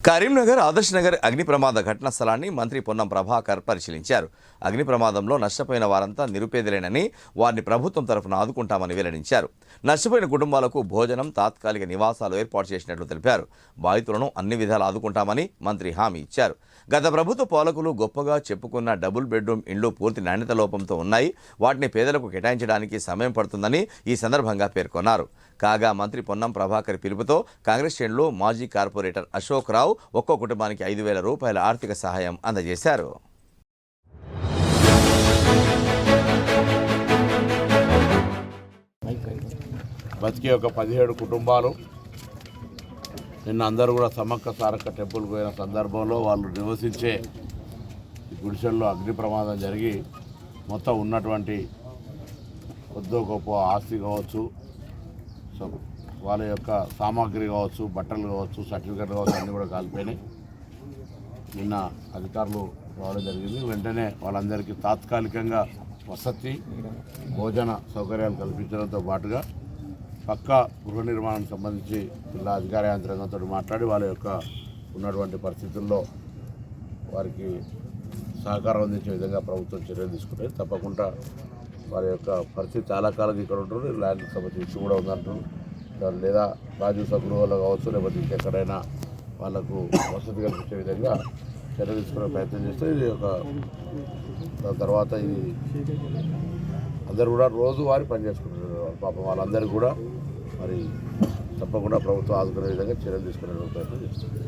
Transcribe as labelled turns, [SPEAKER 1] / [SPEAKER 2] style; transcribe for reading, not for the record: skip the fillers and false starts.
[SPEAKER 1] కరీంనగర్ ఆదర్శ్ నగర్ అగ్ని ప్రమాద ఘటనా స్థలాన్ని మంత్రి పొన్నం ప్రభాకర్ పరిశీలించారు. అగ్ని ప్రమాదంలో నష్టపోయిన వారంతా నిరుపేదలేనని వారిని ప్రభుత్వం తరఫున ఆదుకుంటామని వెల్లడించారు. నష్టపోయిన కుటుంబాలకు భోజనం, తాత్కాలిక నివాసాలు ఏర్పాటు చేసినట్లు తెలిపారు. బాధితులను అన్ని విధాలు ఆదుకుంటామని మంత్రి హామీ ఇచ్చారు. గత ప్రభుత్వ పాలకులు గొప్పగా చెప్పుకున్న డబుల్ బెడ్రూమ్ ఇండ్లు పూర్తి నాణ్యత లోపంతో ఉన్నాయి. వాటిని పేదలకు కేటాయించడానికి సమయం పడుతుందని ఈ సందర్భంగా పేర్కొన్నారు. కాగా మంత్రి పొన్నం ప్రభాకర్ పిలుపుతో కాంగ్రెస్ శ్రేణులు మాజీ కార్పొరేటర్ అశోక్ రావు ఒక్కో కుటుంబానికి 5,000 రూపాయల ఆర్థిక సహాయం అందజేశారు.
[SPEAKER 2] బతికే ఒక 17 కుటుంబాలు నిన్న అందరూ కూడా సమ్మక్క సారక్క టెంపుల్కి పోయిన సందర్భంలో వాళ్ళు నివసించే గుడిసెల్లో అగ్ని ప్రమాదం జరిగి మొత్తం ఉన్నటువంటి కొద్దో గొప్ప ఆస్తి కావచ్చు, సో వాళ్ళ యొక్క సామాగ్రి కావచ్చు, బట్టలు కావచ్చు, సర్టిఫికెట్లు కావచ్చు, అన్నీ కూడా కాలిపోయినాయి. నిన్న అధికారులు రావడం జరిగింది. వెంటనే వాళ్ళందరికీ తాత్కాలికంగా వసతి, భోజన సౌకర్యాలు కల్పించడంతో పాటుగా పక్కా గృహ నిర్మాణానికి సంబంధించి జిల్లా అధికార యంత్రాంగంతో మాట్లాడి వాళ్ళ యొక్క ఉన్నటువంటి పరిస్థితుల్లో వారికి సహకారం అందించే విధంగా ప్రభుత్వం చర్యలు తీసుకుంటుంది. తప్పకుండా వారి యొక్క పరిస్థితి చాలా కాలం ఇక్కడ ఉంటుంది. ల్యాండ్కి సంబంధించి ఇష్యూ కూడా ఉందంటారు, లేదా రాజీవ్ సగృహంలో కావచ్చు, లేకపోతే ఇంకెక్కడైనా వాళ్ళకు వసతి కల్పించే విధంగా చర్య తీసుకునే ప్రయత్నం చేస్తే ఇది ఒక దాని తర్వాత ఇది అందరూ కూడా రోజువారీ పనిచేసుకుంటున్నారు. పాపం వాళ్ళందరూ కూడా మరి తప్పకుండా ప్రభుత్వం ఆదుకునే విధంగా చర్యలు తీసుకునే ప్రయత్నం చేస్తుంది.